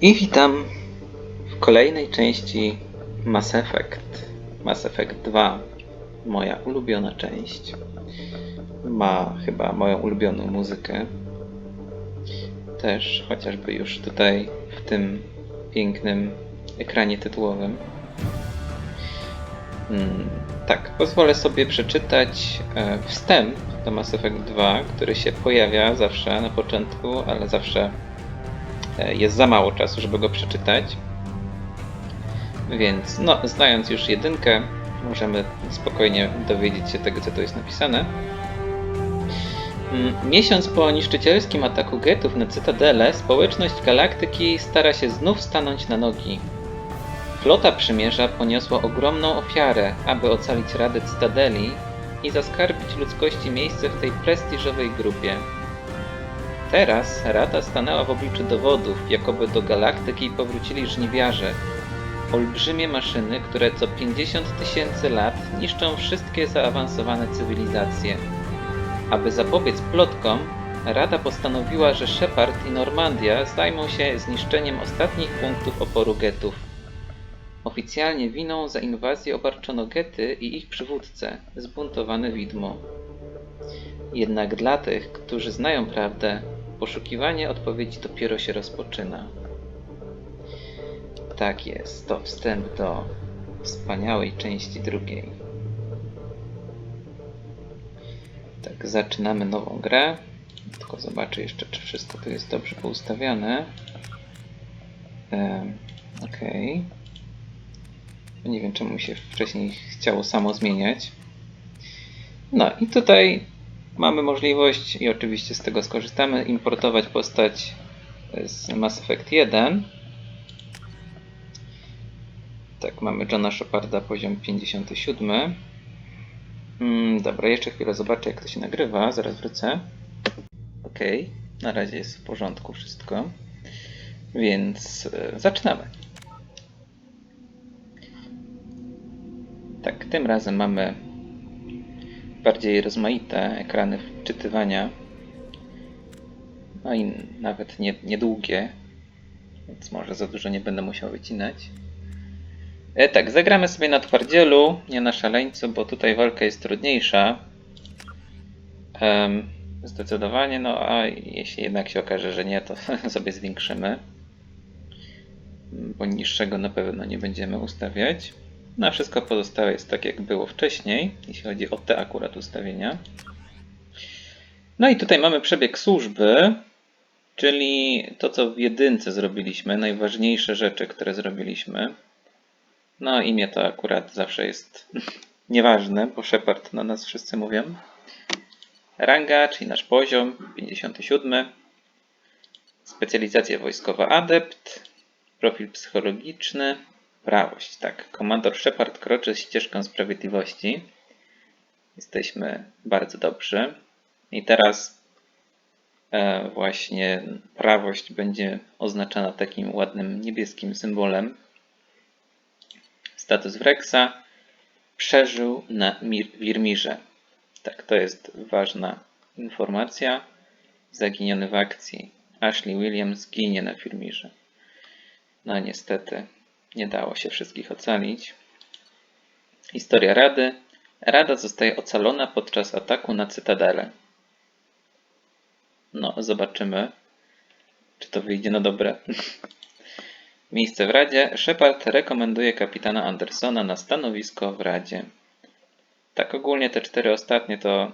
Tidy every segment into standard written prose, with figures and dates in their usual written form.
I witam w kolejnej części Mass Effect. Mass Effect 2. Moja ulubiona część. Ma chyba moją ulubioną muzykę. Też chociażby już tutaj w tym pięknym ekranie tytułowym. Tak, pozwolę sobie przeczytać wstęp do Mass Effect 2, który się pojawia zawsze na początku, ale zawsze jest za mało czasu, żeby go przeczytać. Więc no, znając już jedynkę, możemy spokojnie dowiedzieć się tego, co tu jest napisane. Miesiąc po niszczycielskim ataku getów na Cytadelę, społeczność galaktyki stara się znów stanąć na nogi. Flota Przymierza poniosła ogromną ofiarę, aby ocalić Radę Cytadeli i zaskarbić ludzkości miejsce w tej prestiżowej grupie. Teraz Rada stanęła w obliczu dowodów, jakoby do galaktyki powrócili żniwiarze. Olbrzymie maszyny, które co 50 000 lat niszczą wszystkie zaawansowane cywilizacje. Aby zapobiec plotkom, Rada postanowiła, że Shepard i Normandia zajmą się zniszczeniem ostatnich punktów oporu getów. Oficjalnie winą za inwazję obarczono gety i ich przywódcę, zbuntowane widmo. Jednak dla tych, którzy znają prawdę, poszukiwanie odpowiedzi dopiero się rozpoczyna. Tak jest, to wstęp do wspaniałej części drugiej. Tak, zaczynamy nową grę. Tylko zobaczę jeszcze, czy wszystko tu jest dobrze poustawiane. Okej. Nie wiem, czemu mi się wcześniej chciało samo zmieniać. No i tutaj mamy możliwość, i oczywiście z tego skorzystamy, importować postać z Mass Effect 1. Tak, mamy Johna Sheparda, poziom 57. Dobra, jeszcze chwilę zobaczę, jak to się nagrywa, zaraz wrócę. Okej, na razie jest w porządku wszystko, więc zaczynamy. Tak, tym razem mamy bardziej rozmaite ekrany wczytywania, no i nawet niedługie, więc może za dużo nie będę musiał wycinać. Tak, zagramy sobie na twardzielu, nie na szaleńcu, bo tutaj walka jest trudniejsza. Zdecydowanie, no a jeśli jednak się okaże, że nie, to sobie zwiększymy. Bo niższego na pewno nie będziemy ustawiać. No a wszystko pozostałe jest tak, jak było wcześniej, jeśli chodzi o te akurat ustawienia. No i tutaj mamy przebieg służby, czyli to, co w jedynce zrobiliśmy, najważniejsze rzeczy, które zrobiliśmy. No imię to akurat zawsze jest nieważne, bo Shepard na nas wszyscy mówią. Ranga, czyli nasz poziom, 57. Specjalizacja wojskowa adept. Profil psychologiczny. Prawość, tak. Komandor Shepard kroczy ścieżką sprawiedliwości. Jesteśmy bardzo dobrzy. I teraz właśnie prawość będzie oznaczana takim ładnym niebieskim symbolem. Status Wrexa. Przeżył na Wirmirze. Tak, to jest ważna informacja. Zaginiony w akcji. Ashley Williams ginie na Wirmirze. No niestety nie dało się wszystkich ocalić. Historia Rady. Rada zostaje ocalona podczas ataku na Cytadelę. No, zobaczymy, czy to wyjdzie na dobre. Miejsce w Radzie. Shepard rekomenduje kapitana Andersona na stanowisko w Radzie. Tak, ogólnie te 4 ostatnie to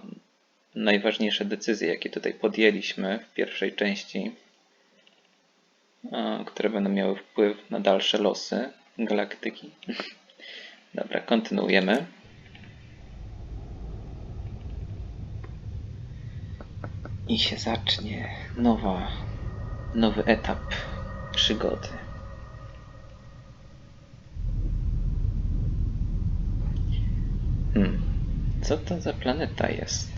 najważniejsze decyzje, jakie tutaj podjęliśmy w pierwszej części, które będą miały wpływ na dalsze losy galaktyki. Dobra, kontynuujemy. I się zacznie nowy etap przygody. Co to za planeta jest?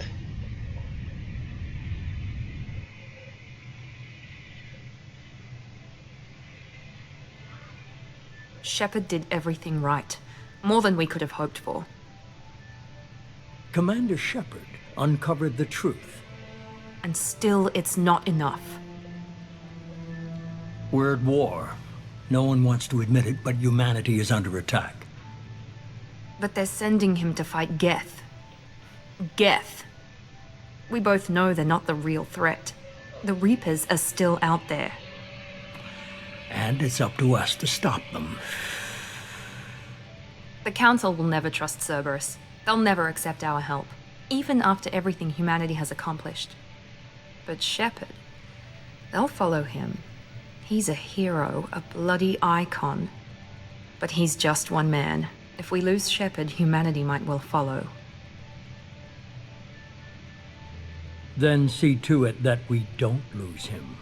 Shepard did everything right. More than we could have hoped for. Commander Shepard uncovered the truth. And still, it's not enough. We're at war. No one wants to admit it, but humanity is under attack. But they're sending him to fight Geth. Geth. We both know they're not the real threat. The Reapers are still out there. And it's up to us to stop them. The Council will never trust Cerberus. They'll never accept our help, even after everything humanity has accomplished. But Shepard, they'll follow him. He's a hero, a bloody icon. But he's just one man. If we lose Shepard, humanity might well follow. Then see to it that we don't lose him.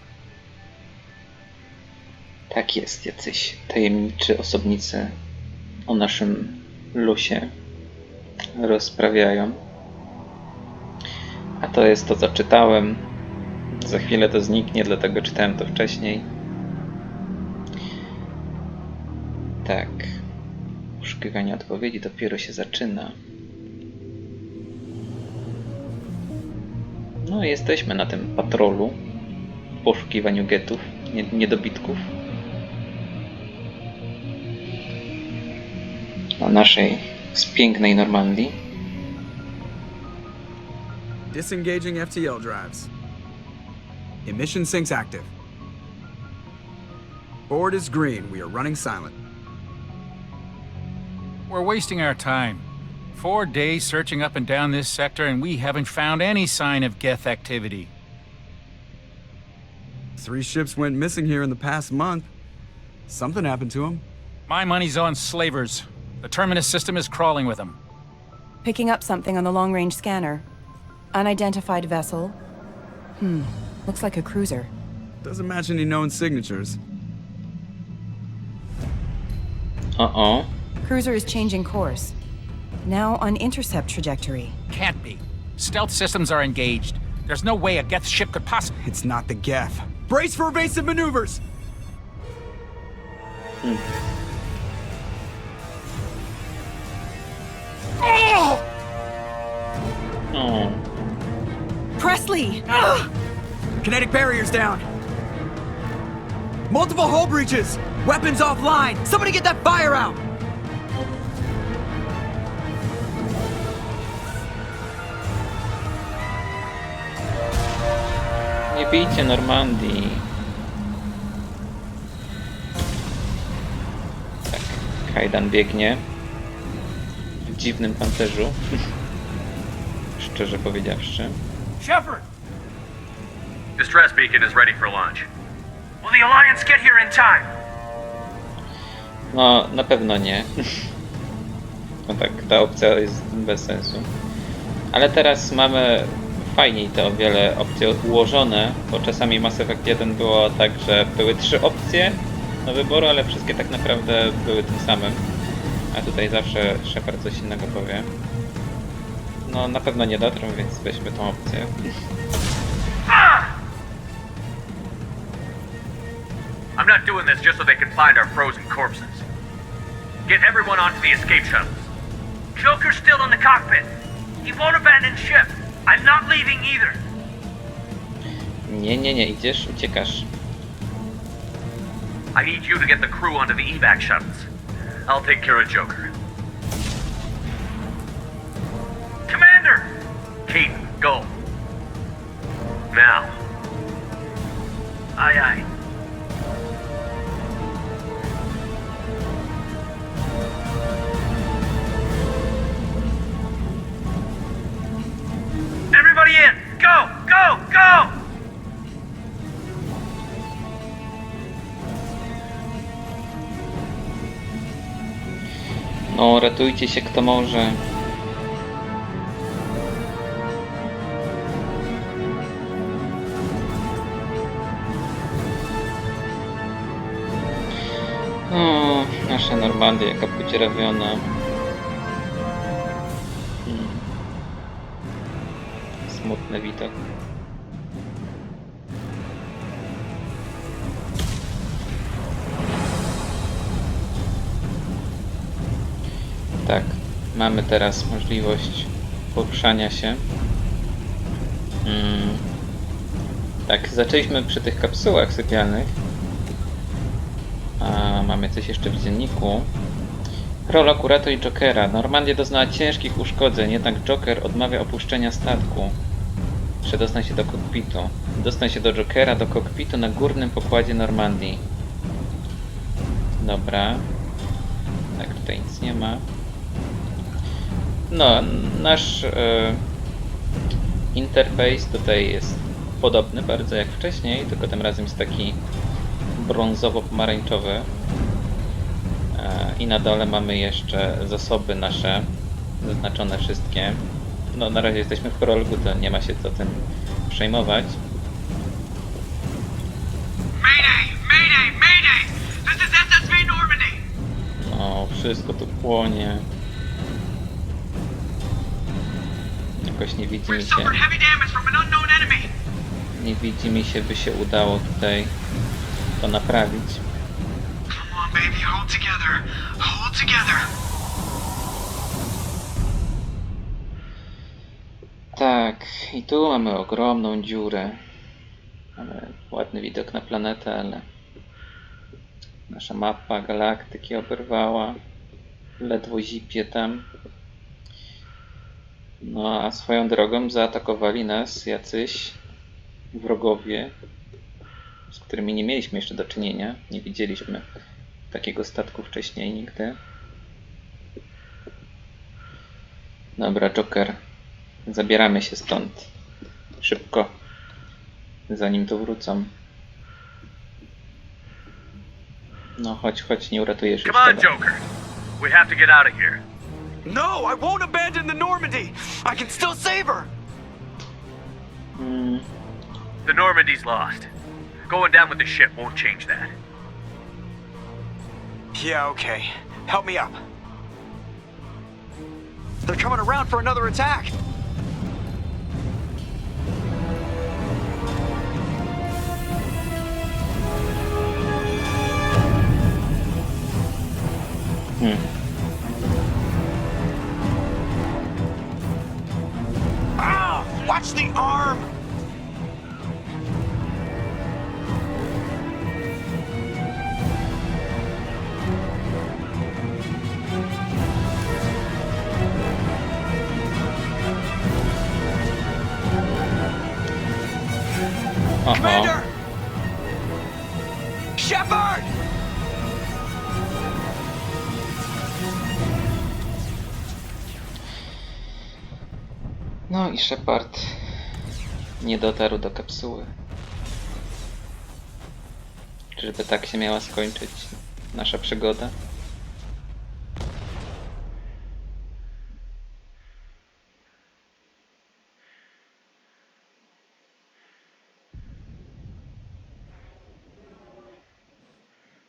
Tak jest, jacyś tajemniczy osobnicy o naszym losie rozprawiają. A to jest to, co czytałem. Za chwilę to zniknie, dlatego czytałem to wcześniej. Tak. Poszukiwanie odpowiedzi dopiero się zaczyna. No i jesteśmy na tym patrolu w poszukiwaniu getów, niedobitków. Na naszej z pięknej Normandii. Disengaging FTL drives. Emission sinks active. Board is green. We are running silent. We're wasting our time. 4 days searching up and down this sector, and we haven't found any sign of Geth activity. 3 ships went missing here in the past month. Something happened to them. My money's on slavers. The Terminus system is crawling with them. Picking up something on the long-range scanner. Unidentified vessel. Looks like a cruiser. Doesn't match any known signatures. Uh-oh. Cruiser is changing course. Now on intercept trajectory. Can't be. Stealth systems are engaged. There's no way a Geth ship could possibly... It's not the Geth. Brace for evasive maneuvers! O. Presley! Kinetic barriers down. Multiple hull breaches. Weapons offline. Somebody get that fire out. Nie bijcie Normandii. Tak, Kajdan biegnie w dziwnym pancerzu. Szczerze powiedziawszy. Shepard! Distress beacon is ready for launch. Will the Alliance get here in time? No, na pewno nie. No tak, ta opcja jest bez sensu. Ale teraz mamy fajniej te o wiele opcje ułożone, bo czasami Mass Effect 1 było tak, że były 3 opcje do wyboru, ale wszystkie tak naprawdę były tym samym. A tutaj zawsze Shepard coś innego powie. No, na pewno nie dotrą, więc weźmy tą opcję. I'm not doing this just so they can find our frozen corpses. Get everyone onto the escape shuttles. Joker's still in the cockpit. He won't abandon ship. I'm not leaving either. Nie, idziesz, uciekasz. I need you to get the crew onto the evac shuttles. I'll take care of Joker. Commander! Keaton, go. Now. Aye, aye. Everybody in! Go! Go! Go! No, ratujcie się kto może. O, nasza Normandia jaka podzierawiona. Smutny widok. Tak, mamy teraz możliwość poruszania się. Tak, zaczęliśmy przy tych kapsułach sypialnych. mamy coś jeszcze w dzienniku. Prolog, uratuj Jokera. Normandia doznała ciężkich uszkodzeń, jednak Joker odmawia opuszczenia statku. Przedostań się do kokpitu. Dostań się do Jokera, do kokpitu na górnym pokładzie Normandii. Dobra. Tak, tutaj nic nie ma. No, nasz interfejs tutaj jest podobny bardzo jak wcześniej, tylko tym razem jest taki brązowo-pomarańczowy. I na dole mamy jeszcze zasoby nasze, zaznaczone wszystkie. No, na razie jesteśmy w prologu, to nie ma się co tym przejmować. Mayday! Mayday! Mayday! This is SSV Normandy! No, wszystko tu płonie. Jakoś nie widzi mi We've się. suffered heavy damage from an unknown enemy! Nie widzi mi się, by się udało tutaj to naprawić. Come on, baby, hold together. Hold together. Tak, i tu mamy ogromną dziurę. Mamy ładny widok na planetę, ale nasza mapa galaktyki oberwała. Ledwo zipie tam. No a swoją drogą zaatakowali nas jacyś wrogowie, z którymi nie mieliśmy jeszcze do czynienia. Nie widzieliśmy takiego statku wcześniej nigdy. Dobra, Joker. Zabieramy się stąd. Szybko. Zanim tu wrócą. No chodź, nie uratujesz już Come on, tego. Joker. We have to get out of here. No, I won't abandon the Normandy. I can still save her. The Normandy's lost. Going down with the ship won't change that. Yeah, okay. Help me up. They're coming around for another attack. Ah! Watch the arm! Commander! Shepard! No i Shepard nie dotarł do kapsuły. Czyżby tak się miała skończyć nasza przygoda?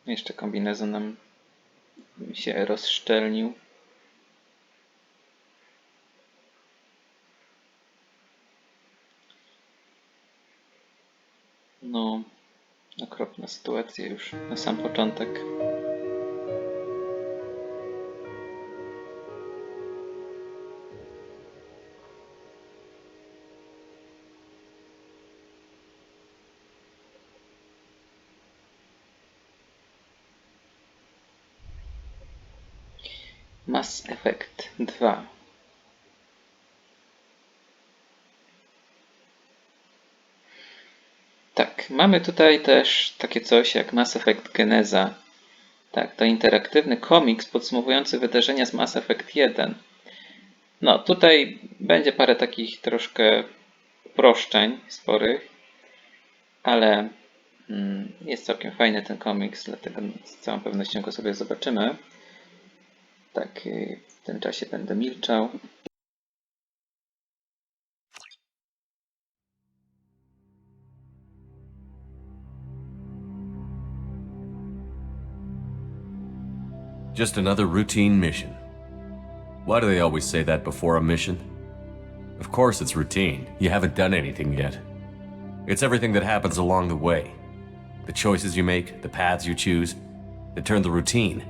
Jeszcze kombinezon nam się rozszczelnił. No, okropna sytuacja już na sam początek. Mass Effect 2. Tak, mamy tutaj też takie coś jak Mass Effect Geneza. Tak, to interaktywny komiks podsumowujący wydarzenia z Mass Effect 1. No, tutaj będzie parę takich troszkę uproszczeń sporych, ale jest całkiem fajny ten komiks, dlatego z całą pewnością go sobie zobaczymy. Tak, w tym czasie będę milczał. Just another routine mission. Why do they always say that before a mission? Of course it's routine. You haven't done anything yet. It's everything that happens along the way. The choices you make, the paths you choose, that turn the routine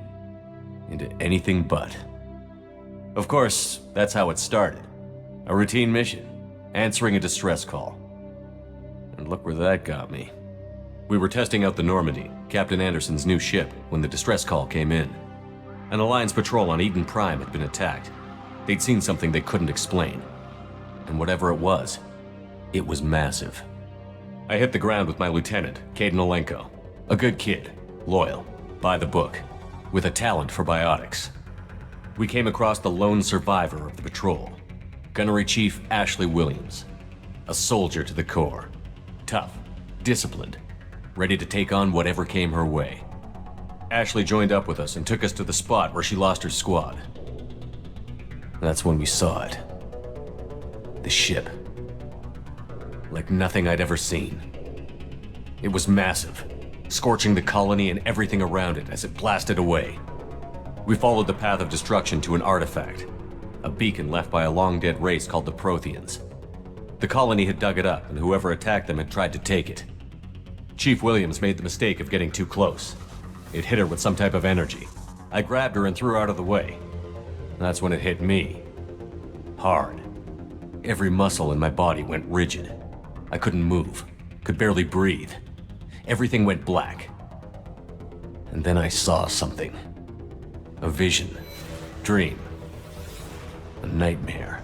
into anything but. Of course, that's how it started. A routine mission, answering a distress call. And look where that got me. We were testing out the Normandy, Captain Anderson's new ship, when the distress call came in. An Alliance patrol on Eden Prime had been attacked. They'd seen something they couldn't explain. And whatever it was massive. I hit the ground with my lieutenant, Caden Olenko. A good kid, loyal, by the book, with a talent for biotics. We came across the lone survivor of the patrol, Gunnery Chief Ashley Williams. A soldier to the core. Tough, disciplined, ready to take on whatever came her way. Ashley joined up with us and took us to the spot where she lost her squad. That's when we saw it. The ship. Like nothing I'd ever seen. It was massive, scorching the colony and everything around it as it blasted away. We followed the path of destruction to an artifact, a beacon left by a long-dead race called the Protheans. The colony had dug it up, and whoever attacked them had tried to take it. Chief Williams made the mistake of getting too close. It hit her with some type of energy. I grabbed her and threw her out of the way. That's when it hit me. Hard. Every muscle in my body went rigid. I couldn't move, could barely breathe. Everything went black. And then I saw something. A vision. Dream. A nightmare.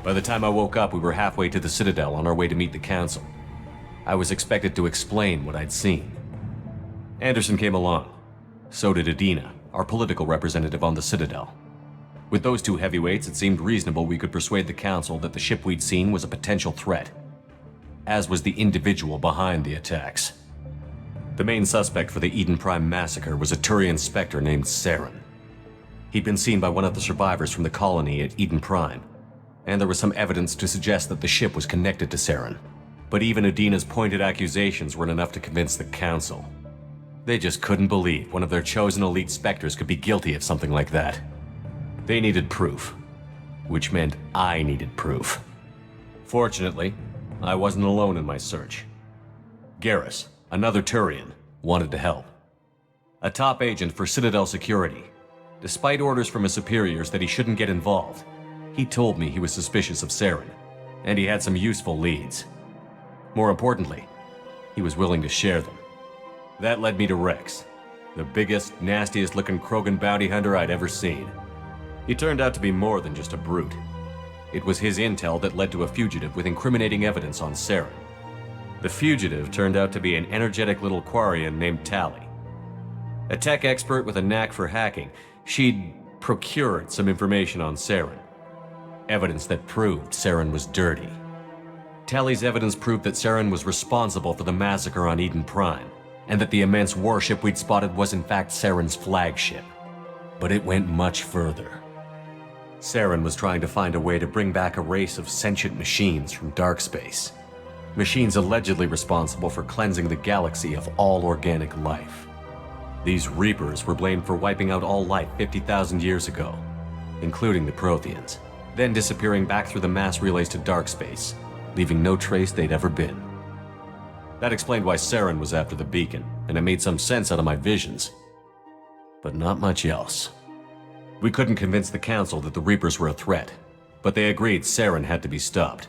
By the time I woke up, we were halfway to the Citadel on our way to meet the Council. I was expected to explain what I'd seen. Anderson came along. So did Adina, our political representative on the Citadel. With those two heavyweights, it seemed reasonable we could persuade the Council that the ship we'd seen was a potential threat, as was the individual behind the attacks. The main suspect for the Eden Prime massacre was a Turian Spectre named Saren. He'd been seen by one of the survivors from the colony at Eden Prime, and there was some evidence to suggest that the ship was connected to Saren. But even Adina's pointed accusations weren't enough to convince the Council. They just couldn't believe one of their chosen elite Spectres could be guilty of something like that. They needed proof, which meant I needed proof. Fortunately, I wasn't alone in my search. Garrus, another Turian, wanted to help. A top agent for Citadel Security. Despite orders from his superiors that he shouldn't get involved, he told me he was suspicious of Saren, and he had some useful leads. More importantly, he was willing to share them. That led me to Rex, the biggest, nastiest-looking Krogan bounty hunter I'd ever seen. He turned out to be more than just a brute. It was his intel that led to a fugitive with incriminating evidence on Saren. The fugitive turned out to be an energetic little Quarian named Tali. A tech expert with a knack for hacking, she'd procured some information on Saren. Evidence that proved Saren was dirty. Tali's evidence proved that Saren was responsible for the massacre on Eden Prime, and that the immense warship we'd spotted was in fact Saren's flagship. But it went much further. Saren was trying to find a way to bring back a race of sentient machines from dark space. Machines allegedly responsible for cleansing the galaxy of all organic life. These Reapers were blamed for wiping out all life 50,000 years ago, including the Protheans, then disappearing back through the mass relays to dark space, leaving no trace they'd ever been. That explained why Saren was after the beacon, and it made some sense out of my visions. But not much else. We couldn't convince the Council that the Reapers were a threat, but they agreed Saren had to be stopped.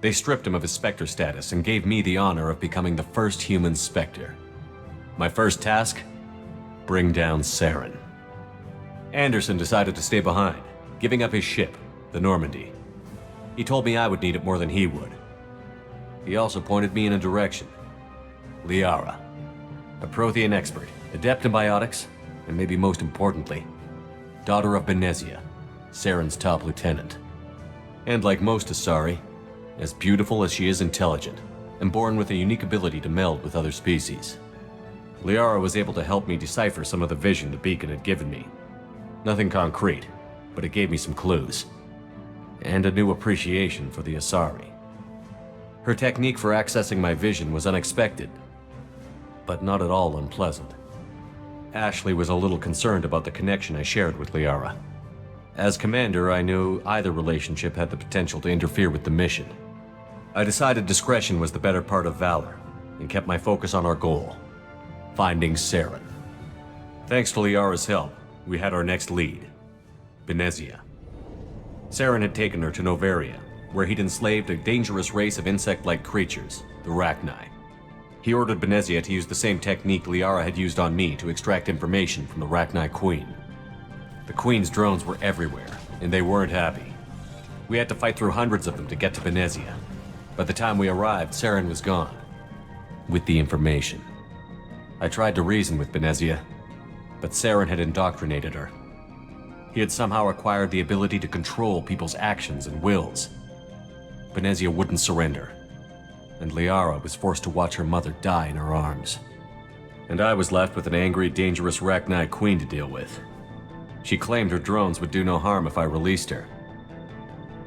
They stripped him of his Spectre status and gave me the honor of becoming the first human Spectre. My first task? Bring down Saren. Anderson decided to stay behind, giving up his ship, the Normandy. He told me I would need it more than he would. He also pointed me in a direction. Liara, a Prothean expert, adept in biotics, and maybe most importantly, daughter of Benezia, Saren's top lieutenant. And like most Asari, as beautiful as she is intelligent, and born with a unique ability to meld with other species. Liara was able to help me decipher some of the vision the beacon had given me. Nothing concrete, but it gave me some clues. And a new appreciation for the Asari. Her technique for accessing my vision was unexpected, but not at all unpleasant. Ashley was a little concerned about the connection I shared with Liara. As commander, I knew either relationship had the potential to interfere with the mission. I decided discretion was the better part of valor, and kept my focus on our goal, finding Saren. Thanks to Liara's help, we had our next lead, Benezia. Saren had taken her to Novaria, where he'd enslaved a dangerous race of insect-like creatures, the Rachni. He ordered Benezia to use the same technique Liara had used on me to extract information from the Rachni Queen. The Queen's drones were everywhere, and they weren't happy. We had to fight through hundreds of them to get to Benezia. By the time we arrived, Saren was gone. With the information. I tried to reason with Benezia, but Saren had indoctrinated her. He had somehow acquired the ability to control people's actions and wills. Benezia wouldn't surrender, and Liara was forced to watch her mother die in her arms. And I was left with an angry, dangerous Rachni Queen to deal with. She claimed her drones would do no harm if I released her.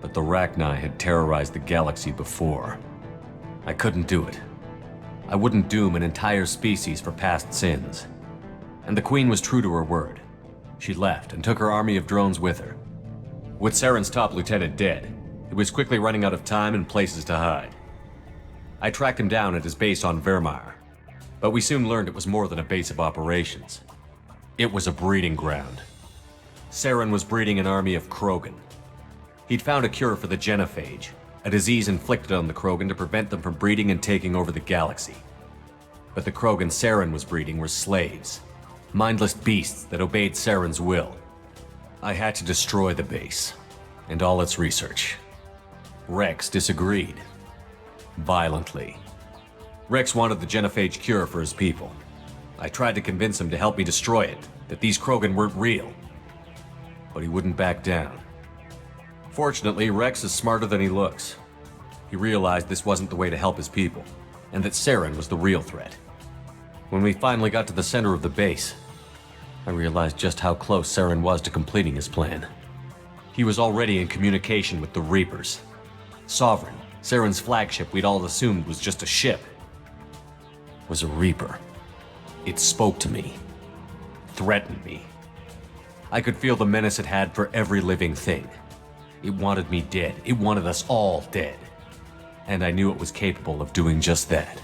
But the Rachni had terrorized the galaxy before. I couldn't do it. I wouldn't doom an entire species for past sins. And the Queen was true to her word. She left and took her army of drones with her. With Saren's top lieutenant dead, it was quickly running out of time and places to hide. I tracked him down at his base on Vermeer, but we soon learned it was more than a base of operations. It was a breeding ground. Saren was breeding an army of Krogan. He'd found a cure for the genophage, a disease inflicted on the Krogan to prevent them from breeding and taking over the galaxy. But the Krogan Saren was breeding were slaves, mindless beasts that obeyed Saren's will. I had to destroy the base, and all its research. Rex disagreed. Violently. Rex wanted the genophage cure for his people. I tried to convince him to help me destroy it, that these Krogan weren't real. But he wouldn't back down. Fortunately, Rex is smarter than he looks. He realized this wasn't the way to help his people, and that Saren was the real threat. When we finally got to the center of the base, I realized just how close Saren was to completing his plan. He was already in communication with the Reapers. Sovereign, Saren's flagship we'd all assumed was just a ship, was a Reaper. It spoke to me, threatened me. I could feel the menace it had for every living thing. It wanted me dead. It wanted us all dead. And I knew it was capable of doing just that.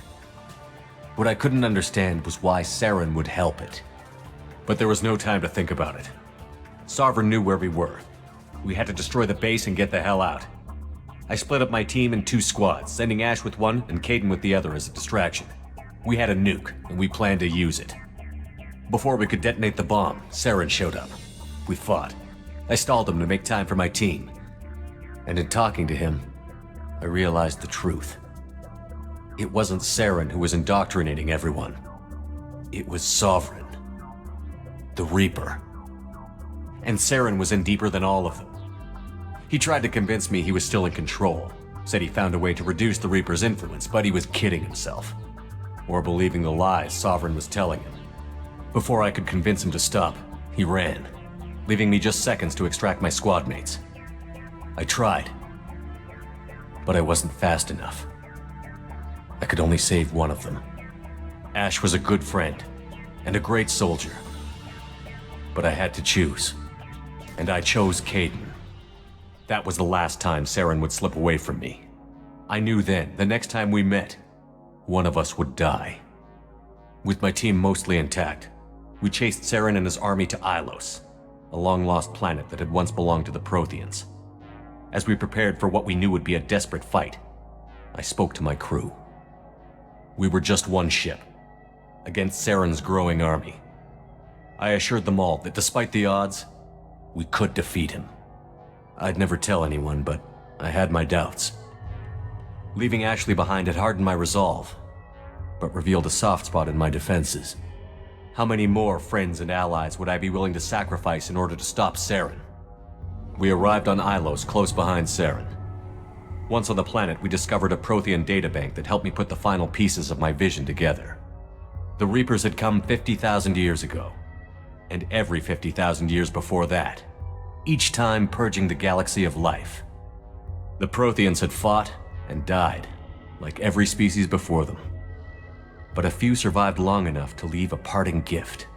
What I couldn't understand was why Saren would help it. But there was no time to think about it. Sovereign knew where we were. We had to destroy the base and get the hell out. I split up my team in 2 squads, sending Ash with one and Caden with the other as a distraction. We had a nuke, and we planned to use it. Before we could detonate the bomb, Saren showed up. We fought. I stalled him to make time for my team. And in talking to him, I realized the truth. It wasn't Saren who was indoctrinating everyone. It was Sovereign. The Reaper. And Saren was in deeper than all of them. He tried to convince me he was still in control, said he found a way to reduce the Reaper's influence, but he was kidding himself. Or believing the lies Sovereign was telling him. Before I could convince him to stop, he ran, leaving me just seconds to extract my squad mates. I tried, but I wasn't fast enough. I could only save one of them. Ash was a good friend, and a great soldier. But I had to choose, and I chose Caden. That was the last time Saren would slip away from me. I knew then, the next time we met, one of us would die. With my team mostly intact, we chased Saren and his army to Ilos, a long-lost planet that had once belonged to the Protheans. As we prepared for what we knew would be a desperate fight, I spoke to my crew. We were just one ship, against Saren's growing army. I assured them all that despite the odds, we could defeat him. I'd never tell anyone, but I had my doubts. Leaving Ashley behind had hardened my resolve, but revealed a soft spot in my defenses. How many more friends and allies would I be willing to sacrifice in order to stop Saren? We arrived on Ilos, close behind Saren. Once on the planet, we discovered a Prothean databank that helped me put the final pieces of my vision together. The Reapers had come 50,000 years ago, and every 50,000 years before that, each time purging the galaxy of life. The Protheans had fought and died, like every species before them. But a few survived long enough to leave a parting gift.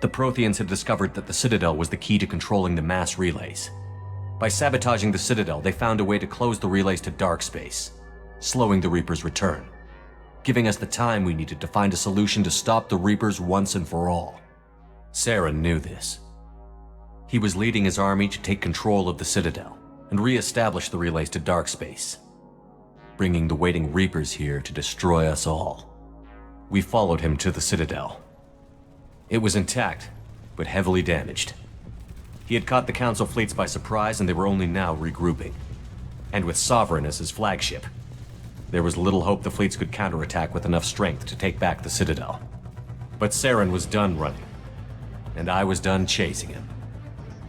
The Protheans had discovered that the Citadel was the key to controlling the mass relays. By sabotaging the Citadel, they found a way to close the relays to dark space, slowing the Reapers' return, giving us the time we needed to find a solution to stop the Reapers once and for all. Saren knew this. He was leading his army to take control of the Citadel and re-establish the relays to dark space, bringing the waiting Reapers here to destroy us all. We followed him to the Citadel. It was intact, but heavily damaged. He had caught the Council fleets by surprise, and they were only now regrouping. And with Sovereign as his flagship, there was little hope the fleets could counterattack with enough strength to take back the Citadel. But Saren was done running, and I was done chasing him.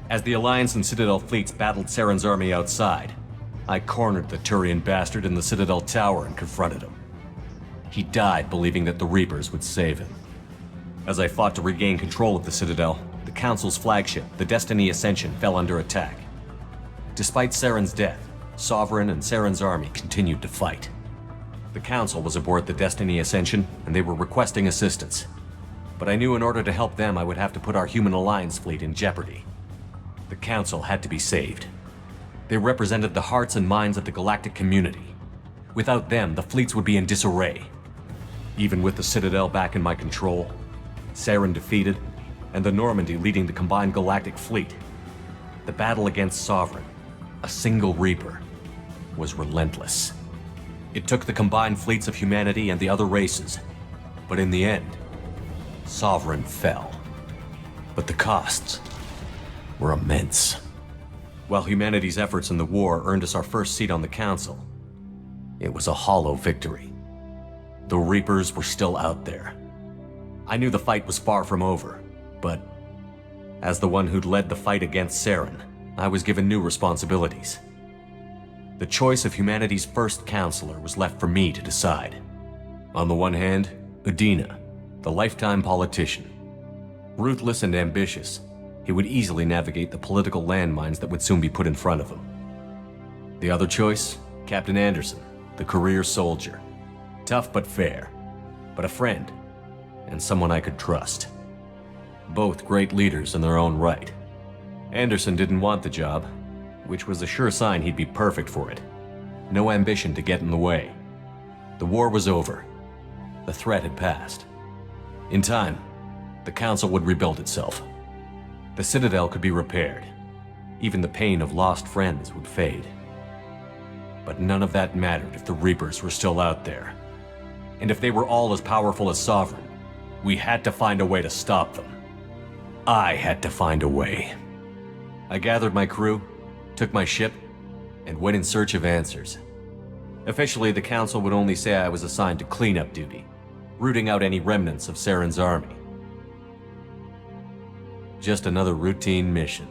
As the Alliance and Citadel fleets battled Saren's army outside, I cornered the Turian bastard in the Citadel tower and confronted him. He died believing that the Reapers would save him. As I fought to regain control of the Citadel, the Council's flagship, the Destiny Ascension, fell under attack. Despite Saren's death, Sovereign and Saren's army continued to fight. The Council was aboard the Destiny Ascension, and they were requesting assistance. But I knew in order to help them, I would have to put our human Alliance fleet in jeopardy. The Council had to be saved. They represented the hearts and minds of the galactic community. Without them, the fleets would be in disarray. Even with the Citadel back in my control, Saren defeated, and the Normandy leading the combined galactic fleet, the battle against Sovereign, a single Reaper, was relentless. It took the combined fleets of humanity and the other races, but in the end, Sovereign fell. But the costs were immense. While humanity's efforts in the war earned us our first seat on the Council, it was a hollow victory. The Reapers were still out there. I knew the fight was far from over, but as the one who'd led the fight against Saren, I was given new responsibilities. The choice of humanity's first counselor was left for me to decide. On the one hand, Udina, the lifetime politician. Ruthless and ambitious, he would easily navigate the political landmines that would soon be put in front of him. The other choice, Captain Anderson, the career soldier. Tough but fair, but a friend, and someone I could trust. Both great leaders in their own right. Anderson didn't want the job, which was a sure sign he'd be perfect for it. No ambition to get in the way. The war was over. The threat had passed. In time, the Council would rebuild itself. The Citadel could be repaired. Even the pain of lost friends would fade. But none of that mattered if the Reapers were still out there. And if they were all as powerful as Sovereign, we had to find a way to stop them. I had to find a way. I gathered my crew, took my ship, and went in search of answers. Officially, the Council would only say I was assigned to cleanup duty, rooting out any remnants of Saren's army. Just another routine mission.